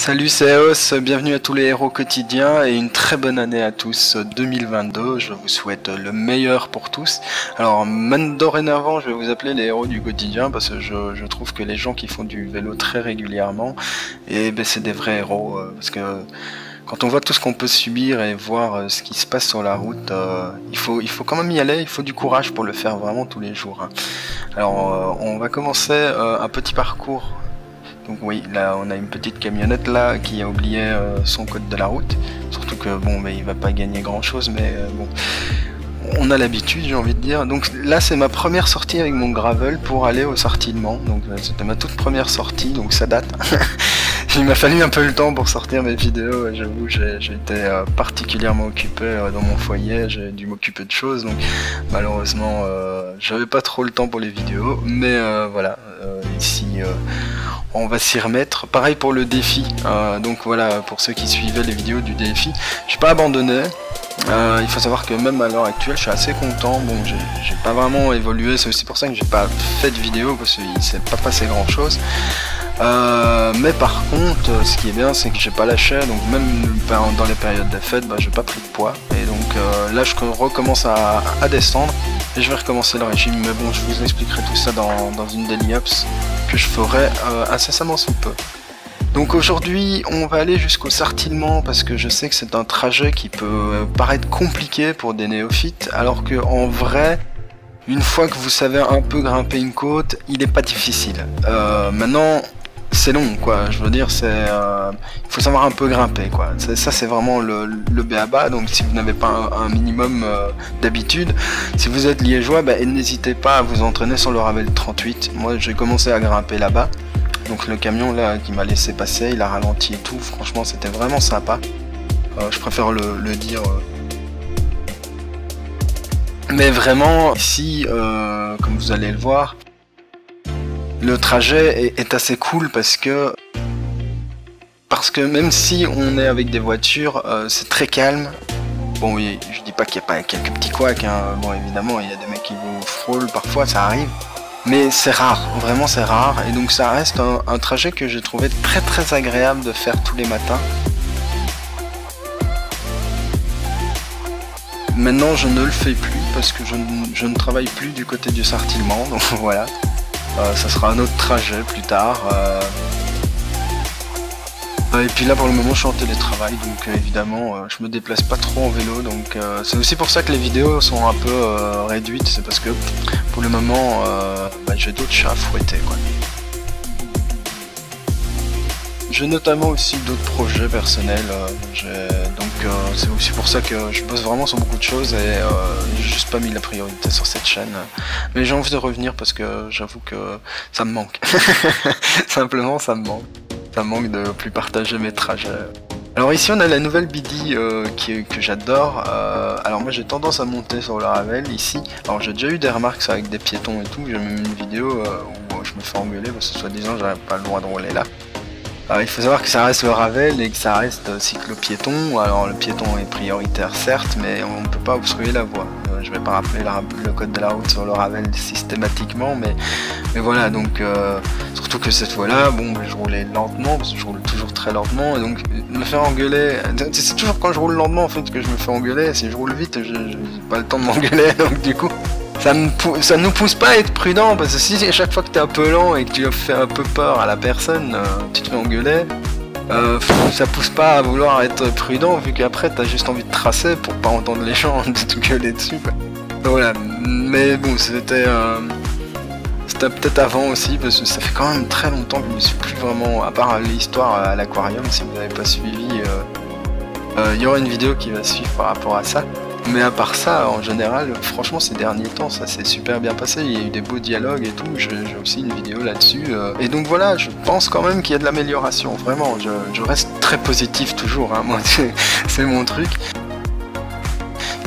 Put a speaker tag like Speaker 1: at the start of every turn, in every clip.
Speaker 1: Salut, c'est Eos, bienvenue à tous les héros quotidiens et une très bonne année à tous 2022, je vous souhaite le meilleur pour tous. Alors dorénavant je vais vous appeler les héros du quotidien parce que je trouve que les gens qui font du vélo très régulièrement, c'est des vrais héros, parce que quand on voit tout ce qu'on peut subir et voir ce qui se passe sur la route, il faut quand même y aller, il faut du courage pour le faire vraiment tous les jours. Alors on va commencer un petit parcours. Donc oui, là on a une petite camionnette là qui a oublié son code de la route. Surtout que bon, il va pas gagner grand chose, mais bon, on a l'habitude, j'ai envie de dire. Donc là c'est ma première sortie avec mon gravel pour aller au sorties de Mans. Donc c'était ma toute première sortie, donc ça date. Il m'a fallu un peu le temps pour sortir mes vidéos, j'avoue, j'ai été particulièrement occupé dans mon foyer, j'ai dû m'occuper de choses, donc malheureusement j'avais pas trop le temps pour les vidéos, mais voilà, ici on va s'y remettre. Pareil pour le défi, donc voilà, pour ceux qui suivaient les vidéos du défi, j'ai pas abandonné. Il faut savoir que même à l'heure actuelle je suis assez content. Bon, j'ai pas vraiment évolué, c'est aussi pour ça que j'ai pas fait de vidéo, parce qu'il s'est pas passé grand chose. Mais par contre, ce qui est bien, c'est que j'ai pas lâché, donc même dans les périodes de fête, j'ai pas pris de poids, et donc là je recommence à descendre, et je vais recommencer le régime, mais bon, je vous expliquerai tout ça dans une daily ups que je ferai incessamment sous peu. Donc aujourd'hui, on va aller jusqu'au sorties de Mans parce que je sais que c'est un trajet qui peut paraître compliqué pour des néophytes, alors que en vrai, une fois que vous savez un peu grimper une côte, il est pas difficile. Maintenant, c'est long, quoi. Je veux dire, il faut savoir un peu grimper, quoi. Ça, c'est vraiment le b.a.-ba. Donc, si vous n'avez pas un minimum d'habitude, si vous êtes liégeois, n'hésitez pas à vous entraîner sur le Ravel 38. Moi, j'ai commencé à grimper là-bas. Donc, le camion là qui m'a laissé passer, il a ralenti et tout. Franchement, c'était vraiment sympa. Je préfère le dire. Mais vraiment, ici, comme vous allez le voir, le trajet est assez cool parce que même si on est avec des voitures, c'est très calme. Bon, oui, je dis pas qu'il n'y a pas quelques petits couacs, hein. Bon, évidemment, il y a des mecs qui vous frôlent, parfois ça arrive. Mais c'est rare, vraiment c'est rare. Et donc ça reste un trajet que j'ai trouvé très très agréable de faire tous les matins. Maintenant je ne le fais plus parce que je ne travaille plus du côté du sorties de Mans, donc voilà. Ça sera un autre trajet plus tard. Et puis là pour le moment je suis en télétravail, donc évidemment je me déplace pas trop en vélo, donc c'est aussi pour ça que les vidéos sont un peu réduites, c'est parce que pour le moment j'ai d'autres chats à fouetter, quoi. J'ai notamment aussi d'autres projets personnels, donc c'est aussi pour ça que je bosse vraiment sur beaucoup de choses et j'ai juste pas mis la priorité sur cette chaîne. Mais j'ai envie de revenir parce que j'avoue que ça me manque. Simplement ça me manque. Ça me manque de plus partager mes trajets. Alors ici on a la nouvelle BD que j'adore. Alors moi j'ai tendance à monter sur le Ravel ici. Alors j'ai déjà eu des remarques avec des piétons et tout. J'ai même une vidéo où je me fais engueuler parce que soi-disant j'avais pas le droit de rouler là. Il faut savoir que ça reste le Ravel et que ça reste cyclo-piéton. Alors le piéton est prioritaire certes, mais on ne peut pas obstruer la voie. Je vais pas rappeler le code de la route sur le Ravel systématiquement, mais voilà, donc surtout que cette fois-là, bon, je roulais lentement parce que je roule toujours très lentement, et donc me faire engueuler, c'est toujours quand je roule lentement en fait que je me fais engueuler. Si je roule vite, j'ai pas le temps de m'engueuler, donc du coup ça nous pousse pas à être prudent, parce que si à chaque fois que t'es un peu lent et que tu fais un peu peur à la personne, tu te fais engueuler, ça pousse pas à vouloir être prudent, vu qu'après t'as juste envie de tracer pour pas entendre les gens te gueuler dessus, quoi. Donc voilà, mais bon, c'était peut-être avant aussi, parce que ça fait quand même très longtemps que je me suis plus vraiment, à part l'histoire à l'aquarium, si vous n'avez pas suivi, il y aura une vidéo qui va suivre par rapport à ça. Mais à part ça, en général, franchement ces derniers temps, ça s'est super bien passé, il y a eu des beaux dialogues et tout, j'ai aussi une vidéo là-dessus. Et donc voilà, je pense quand même qu'il y a de l'amélioration, vraiment, je reste très positif toujours, hein, moi c'est mon truc.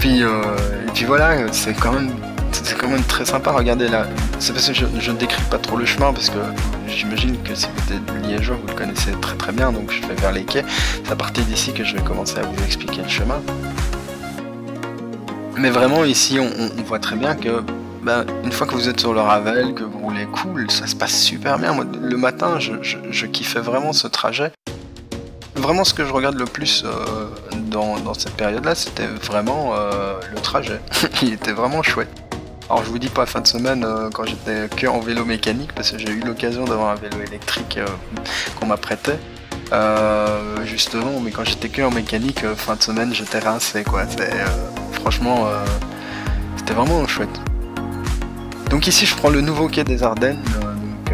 Speaker 1: Et puis voilà, c'est quand même très sympa, regardez là, c'est parce que je ne décris pas trop le chemin, parce que j'imagine que si vous êtes liégeois, vous le connaissez très très bien, donc je vais vers les quais, c'est à partir d'ici que je vais commencer à vous expliquer le chemin. Mais vraiment ici on voit très bien que une fois que vous êtes sur le Ravel, que vous roulez cool, ça se passe super bien. Moi, le matin je kiffais vraiment ce trajet. vraiment ce que je regarde le plus dans cette période-là, c'était vraiment le trajet. Il était vraiment chouette. Alors je vous dis pas fin de semaine quand j'étais que en vélo mécanique, parce que j'ai eu l'occasion d'avoir un vélo électrique qu'on m'a prêté. Justement, mais quand j'étais que en mécanique, fin de semaine, j'étais rincé quoi. Franchement, c'était vraiment chouette. Donc ici, je prends le nouveau quai des Ardennes.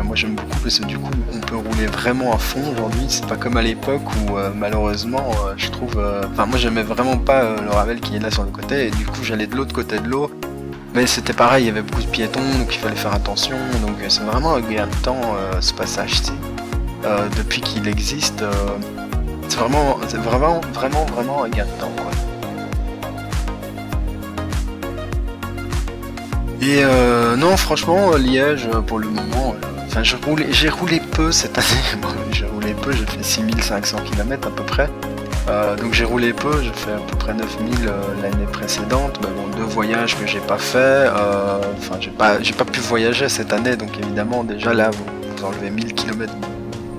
Speaker 1: Moi j'aime beaucoup parce que du coup on peut rouler vraiment à fond aujourd'hui, c'est pas comme à l'époque où malheureusement je trouve, enfin moi j'aimais vraiment pas le Ravel qui est là sur le côté et du coup j'allais de l'autre côté de l'eau, mais c'était pareil, il y avait beaucoup de piétons donc il fallait faire attention, donc c'est vraiment un gain de temps ce passage-ci, depuis qu'il existe, c'est vraiment un gain de temps quoi. Et non franchement Liège pour le moment, enfin j'ai roulé peu cette année, j'ai roulé peu, j'ai fait 6500 km à peu près, donc j'ai roulé peu, j'ai fait à peu près 9000 l'année précédente, mais bon, 2 voyages que j'ai pas fait, enfin j'ai pas pu voyager cette année, donc évidemment déjà là vous enlevez 1000 km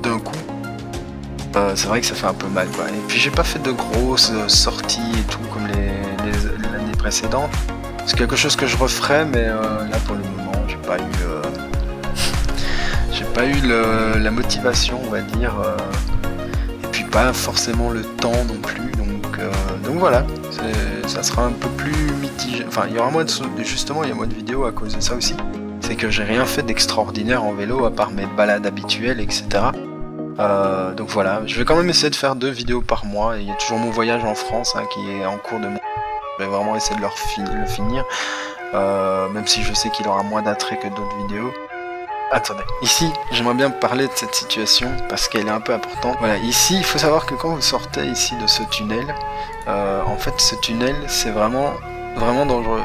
Speaker 1: d'un coup, c'est vrai que ça fait un peu mal quoi. Et puis j'ai pas fait de grosses sorties et tout comme l'année précédente. C'est quelque chose que je referais, mais là pour le moment j'ai pas eu la motivation on va dire, et puis pas forcément le temps non plus, donc voilà, ça sera un peu plus mitigé, enfin il y aura moins justement il y a moins de vidéos à cause de ça aussi, c'est que j'ai rien fait d'extraordinaire en vélo à part mes balades habituelles etc. Donc voilà, je vais quand même essayer de faire 2 vidéos par mois, et il y a toujours mon voyage en France qui est en cours de mon... Je vais vraiment essayer de le finir, même si je sais qu'il aura moins d'attrait que d'autres vidéos. Attendez, ici, j'aimerais bien parler de cette situation parce qu'elle est un peu importante. Voilà, ici, il faut savoir que quand vous sortez ici de ce tunnel, en fait, ce tunnel, c'est vraiment dangereux.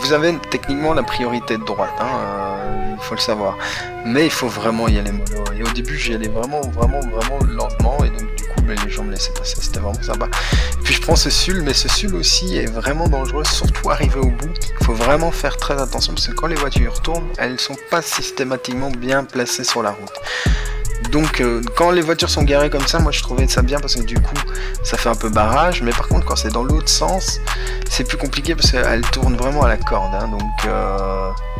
Speaker 1: Vous avez techniquement la priorité de droite, il faut le savoir. Mais il faut vraiment y aller mollo. Et au début, j'y allais vraiment lentement, et donc du coup, les gens me laissaient passer, c'était vraiment sympa. Puis je prends ce sul, mais ce sul aussi est vraiment dangereux, surtout arrivé au bout. Il faut vraiment faire très attention parce que quand les voitures tournent, elles sont pas systématiquement bien placées sur la route. Donc quand les voitures sont garées comme ça, moi je trouvais ça bien parce que du coup ça fait un peu barrage, mais par contre quand c'est dans l'autre sens, c'est plus compliqué parce qu'elles tournent vraiment à la corde, donc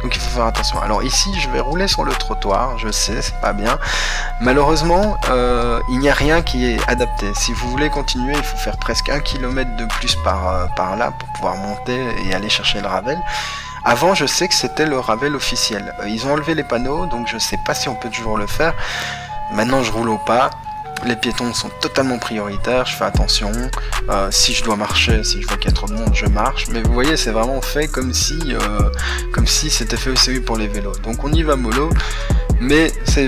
Speaker 1: il faut faire attention. Alors ici je vais rouler sur le trottoir, je sais c'est pas bien, malheureusement il n'y a rien qui est adapté. Si vous voulez continuer, il faut faire presque 1 km de plus par là pour pouvoir monter et aller chercher le Ravel. Avant, je sais que c'était le Ravel officiel. Ils ont enlevé les panneaux, donc je sais pas si on peut toujours le faire. Maintenant, je roule au pas. Les piétons sont totalement prioritaires, je fais attention. Si je dois marcher, si je vois qu'il y a trop de monde, je marche. Mais vous voyez, c'est vraiment fait comme si c'était fait aussi pour les vélos. Donc on y va mollo. Mais c'est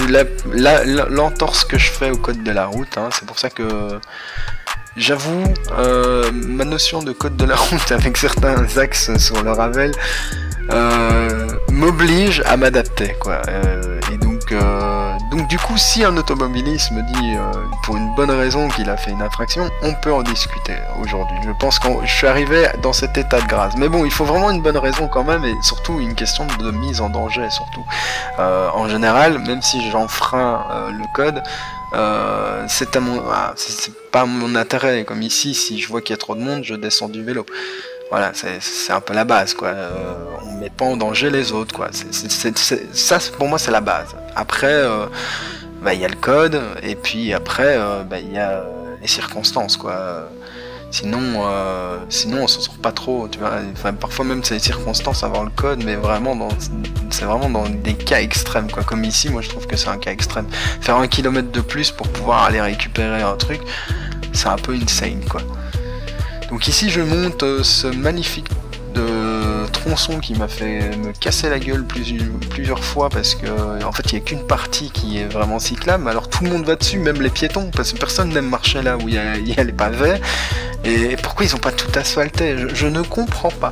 Speaker 1: l'entorse que je fais au code de la route. C'est pour ça que... J'avoue, ma notion de code de la route avec certains axes sur le Ravel m'oblige à m'adapter, quoi. Et donc du coup, si un automobiliste me dit pour une bonne raison qu'il a fait une infraction, on peut en discuter aujourd'hui. Je pense que je suis arrivé dans cet état de grâce. Mais bon, il faut vraiment une bonne raison quand même, et surtout une question de mise en danger, surtout. En général, même si j'enfreins le code, c'est pas mon intérêt, comme ici, si je vois qu'il y a trop de monde, je descends du vélo. Voilà, c'est un peu la base, quoi. On met pas en danger les autres, quoi. Ça, pour moi, c'est la base. Après, il y a le code, et puis après, il y a les circonstances, quoi. Sinon, on s'en sort pas trop, tu vois. Enfin, parfois même c'est les circonstances avoir le code, mais c'est vraiment dans des cas extrêmes, quoi. Comme ici, moi je trouve que c'est un cas extrême. Faire 1 km de plus pour pouvoir aller récupérer un truc, c'est un peu insane, quoi. Donc ici je monte ce magnifique tronçon qui m'a fait me casser la gueule plusieurs fois parce que en fait il n'y a qu'une partie qui est vraiment cyclable, alors tout le monde va dessus, même les piétons, parce que personne n'aime marcher là où il y a les pavés. Et pourquoi ils ont pas tout asphalté, je ne comprends pas.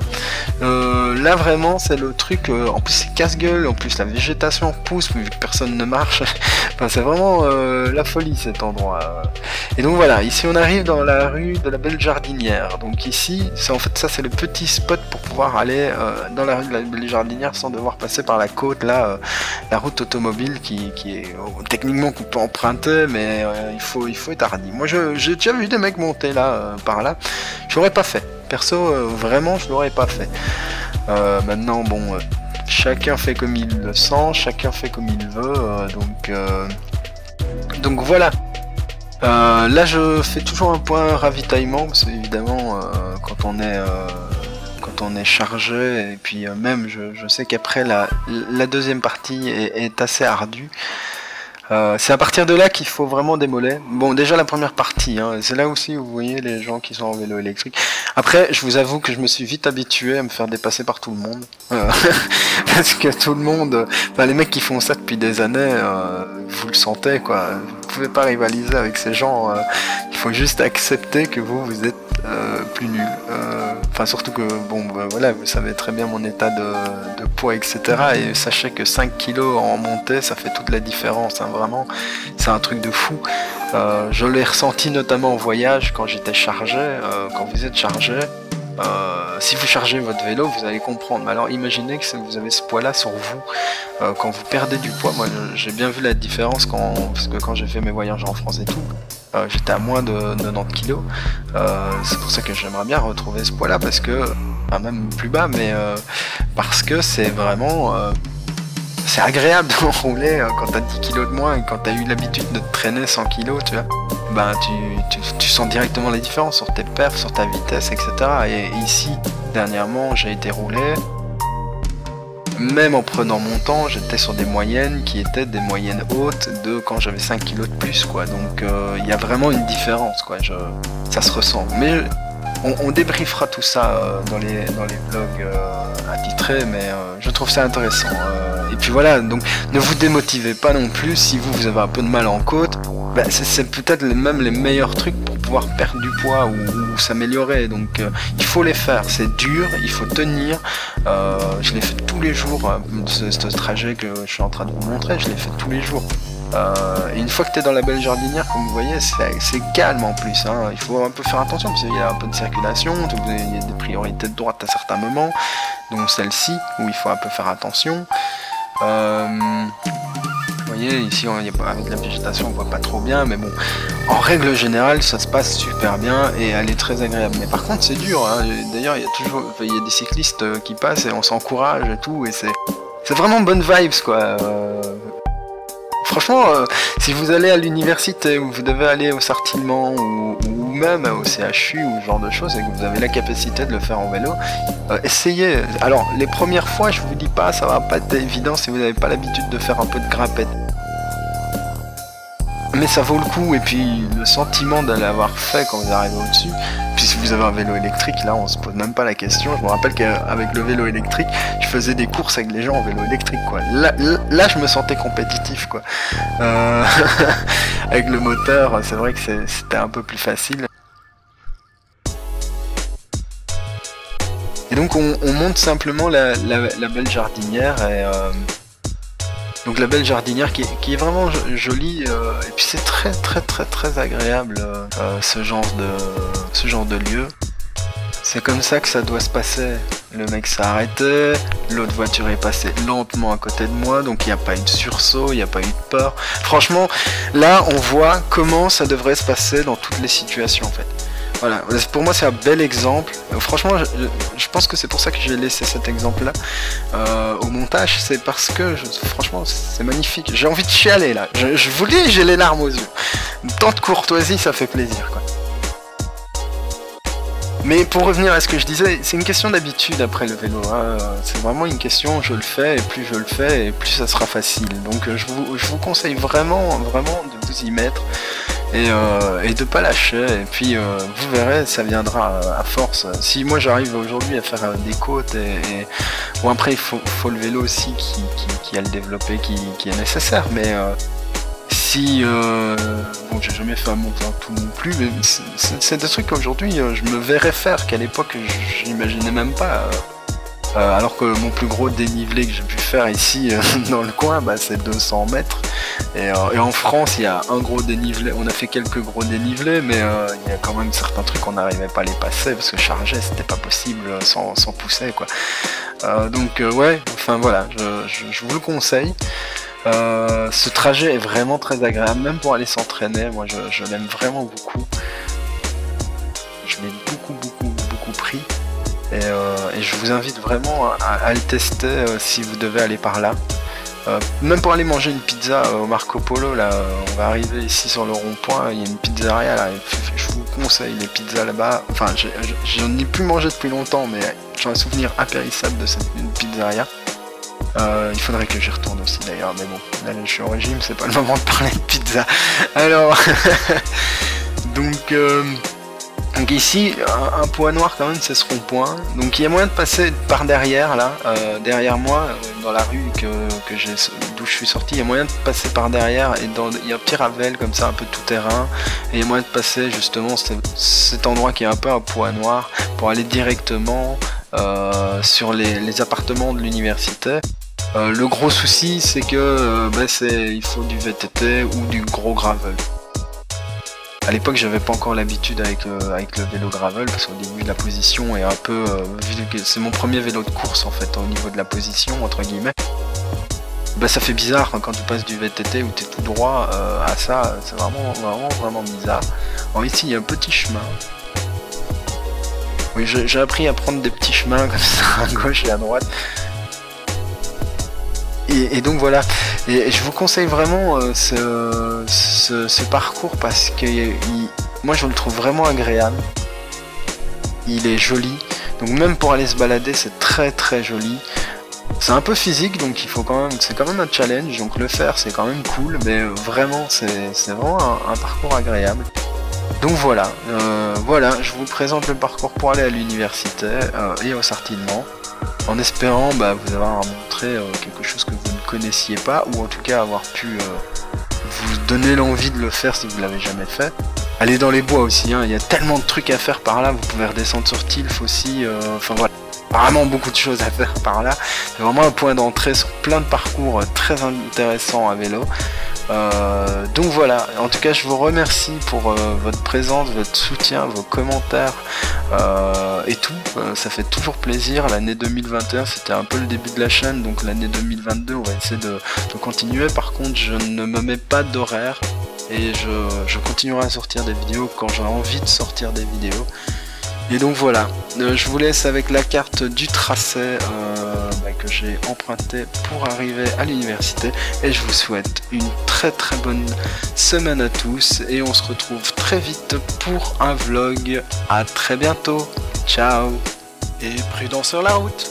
Speaker 1: Là vraiment c'est le truc, en plus c'est casse-gueule, en plus la végétation pousse vu que personne ne marche. Enfin, c'est vraiment la folie cet endroit. Et donc voilà, ici on arrive dans la rue de la Belle Jardinière. Donc ici, en fait ça c'est le petit spot pour pouvoir aller dans la rue de la Belle Jardinière sans devoir passer par la côte, là, la route automobile qui est techniquement qu'on peut emprunter, mais il faut être hardi. Moi j'ai déjà vu des mecs monter là, par là, je l'aurais pas fait. Perso, vraiment je l'aurais pas fait. Maintenant bon, chacun fait comme il le sent, chacun fait comme il veut, donc voilà. Là je fais toujours un point ravitaillement parce qu'évidemment quand on est chargé, et puis même je sais qu'après la deuxième partie est assez ardue. C'est à partir de là qu'il faut vraiment démoler. Bon, déjà la première partie, hein, c'est là aussi où vous voyez les gens qui sont en vélo électrique. Après, je vous avoue que je me suis vite habitué à me faire dépasser par tout le monde. Parce que tout le monde, enfin, les mecs qui font ça depuis des années, vous le sentez, quoi. Vous pouvez pas rivaliser avec ces gens. Il faut juste accepter que vous êtes plus nul. Enfin, surtout que, bon, voilà, vous savez très bien mon état de poids, etc. Et sachez que 5 kilos en montée, ça fait toute la différence, hein, vraiment. C'est un truc de fou. Je l'ai ressenti notamment en voyage quand j'étais chargé. Quand vous êtes chargé, si vous chargez votre vélo, vous allez comprendre. Mais alors imaginez que vous avez ce poids-là sur vous. Quand vous perdez du poids, moi j'ai bien vu la différence parce que quand j'ai fait mes voyages en France et tout, j'étais à moins de 90 kg. C'est pour ça que j'aimerais bien retrouver ce poids-là, parce que, enfin même plus bas, mais parce que c'est vraiment... c'est agréable de rouler quand t'as 10 kilos de moins et quand t'as eu l'habitude de te traîner 100 kilos, tu vois. Ben tu sens directement les différences sur tes perfs, sur ta vitesse, etc. Et ici, dernièrement, j'ai été roulé. Même en prenant mon temps, j'étais sur des moyennes qui étaient des moyennes hautes de quand j'avais 5 kilos de plus, quoi. Donc il y a vraiment une différence, quoi. Ça se ressent. Mais on débriefera tout ça dans les vlogs attitrés, mais je trouve ça intéressant. Et puis voilà, donc ne vous démotivez pas non plus si vous avez un peu de mal en côte. Bah, c'est peut-être même les meilleurs trucs pour pouvoir perdre du poids ou s'améliorer. Donc il faut les faire, c'est dur, il faut tenir. Je l'ai fait tous les jours, ce trajet que je suis en train de vous montrer, je l'ai fait tous les jours. Et une fois que tu es dans la Belle Jardinière, comme vous voyez, c'est calme en plus, hein. Il faut un peu faire attention parce qu'il y a un peu de circulation, il y a des priorités de droite à certains moments, dont celle-ci où il faut un peu faire attention. Vous voyez, ici avec la végétation on voit pas trop bien, mais bon, en règle générale ça se passe super bien et elle est très agréable. Mais par contre c'est dur, hein. D'ailleurs il y a des cyclistes qui passent et on s'encourage et tout, et c'est vraiment bonne vibes, quoi. Franchement, si vous allez à l'université ou vous devez aller au Sartillement ou même au CHU ou ce genre de choses et que vous avez la capacité de le faire en vélo, essayez. Alors, les premières fois, je vous dis pas, ça va pas être évident si vous n'avez pas l'habitude de faire un peu de grimpette. Mais ça vaut le coup, et puis le sentiment d'aller avoir fait quand vous arrivez au-dessus, puis si vous avez un vélo électrique, là on se pose même pas la question. Je me rappelle qu'avec le vélo électrique, je faisais des courses avec les gens en vélo électrique, quoi. Là je me sentais compétitif, quoi. Avec le moteur, c'est vrai que c'était un peu plus facile. Et donc on monte simplement la Belle Jardinière, et... donc la Belle Jardinière qui est vraiment jolie, et puis c'est très agréable, ce genre de lieu. C'est comme ça que ça doit se passer. Le mec s'est arrêté, l'autre voiture est passée lentement à côté de moi, donc il n'y a pas eu de sursaut, il n'y a pas eu de peur. Franchement, là on voit comment ça devrait se passer dans toutes les situations en fait. Voilà, pour moi c'est un bel exemple. Franchement, je pense que c'est pour ça que j'ai laissé cet exemple-là au montage. C'est parce que, franchement, c'est magnifique. J'ai envie de chialer là. Je vous le dis, j'ai les larmes aux yeux. Tant de courtoisie, ça fait plaisir, quoi. Mais pour revenir à ce que je disais, c'est une question d'habitude après le vélo, hein. C'est vraiment une question, je le fais, et plus je le fais, et plus ça sera facile. Donc je vous conseille vraiment de vous y mettre, et de pas lâcher, et puis vous verrez, ça viendra à force. Si moi j'arrive aujourd'hui à faire des côtes, bon après il faut le vélo aussi qui a le développé qui est nécessaire, mais... si bon, j'ai jamais fait un mont Ventoux non plus, mais c'est des trucs qu'aujourd'hui je me verrais faire, qu'à l'époque j'imaginais même pas. alors que mon plus gros dénivelé que j'ai pu faire ici dans le coin, bah, c'est 200 mètres. Et en France, il y a un gros dénivelé. On a fait quelques gros dénivelés, mais il y a quand même certains trucs qu'on n'arrivait pas à les passer parce que charger, c'était pas possible sans pousser, quoi. Donc ouais, enfin voilà, je vous le conseille. Ce trajet est vraiment très agréable, même pour aller s'entraîner. Moi, je l'aime vraiment beaucoup. Je l'ai beaucoup pris. Et je vous invite vraiment à le tester si vous devez aller par là. Même pour aller manger une pizza au Marco Polo, là, on va arriver ici sur le rond-point, il y a une pizzeria là, je vous conseille les pizzas là-bas. Enfin, j'en ai plus mangé depuis longtemps, mais j'ai un souvenir impérissable de cette pizzeria. Il faudrait que j'y retourne aussi d'ailleurs, mais bon, là je suis au régime, c'est pas le moment de parler de pizza. Alors, donc ici, un point noir quand même, c'est ce rond-point. Donc il y a moyen de passer par derrière, là, derrière moi, dans la rue d'où je suis sorti, il y a moyen de passer par derrière, et il y a un petit Ravel comme ça, un peu tout terrain, et il y a moyen de passer justement cet endroit qui est un peu un point noir, pour aller directement sur les appartements de l'université. Le gros souci, c'est que il faut du VTT ou du gros gravel. À l'époque, j'avais pas encore l'habitude avec le vélo gravel, parce qu'au début de la position est un peu... c'est mon premier vélo de course en fait, au niveau de la position, entre guillemets. Bah, ça fait bizarre hein, quand tu passes du VTT où tu es tout droit à ça, c'est vraiment bizarre. Alors ici, il y a un petit chemin. Oui, j'ai appris à prendre des petits chemins comme ça, à gauche et à droite. Et donc voilà, et je vous conseille vraiment ce parcours parce que moi je le trouve vraiment agréable. Il est joli, donc même pour aller se balader c'est très joli. C'est un peu physique, donc c'est quand même un challenge, donc le faire c'est quand même cool, mais vraiment c'est vraiment un parcours agréable. Donc voilà, je vous présente le parcours pour aller à l'université et au Sartillement, en espérant vous avoir montré quelque chose que vous ne connaissiez pas, ou en tout cas avoir pu vous donner l'envie de le faire si vous ne l'avez jamais fait. Allez dans les bois aussi, hein, il y a tellement de trucs à faire par là, vous pouvez redescendre sur Tilf aussi, enfin voilà, vraiment beaucoup de choses à faire par là. C'est vraiment un point d'entrée sur plein de parcours très intéressants à vélo. Donc voilà, en tout cas je vous remercie pour votre présence, votre soutien, vos commentaires et tout, ça fait toujours plaisir. L'année 2021 c'était un peu le début de la chaîne, donc l'année 2022 on va essayer de continuer. Par contre je ne me mets pas d'horaire et je continuerai à sortir des vidéos quand j'aurai envie de sortir des vidéos. Et donc voilà, je vous laisse avec la carte du tracé que j'ai emprunté pour arriver à l'université, et je vous souhaite une très bonne semaine à tous, et on se retrouve très vite pour un vlog. À très bientôt, ciao, et prudence sur la route.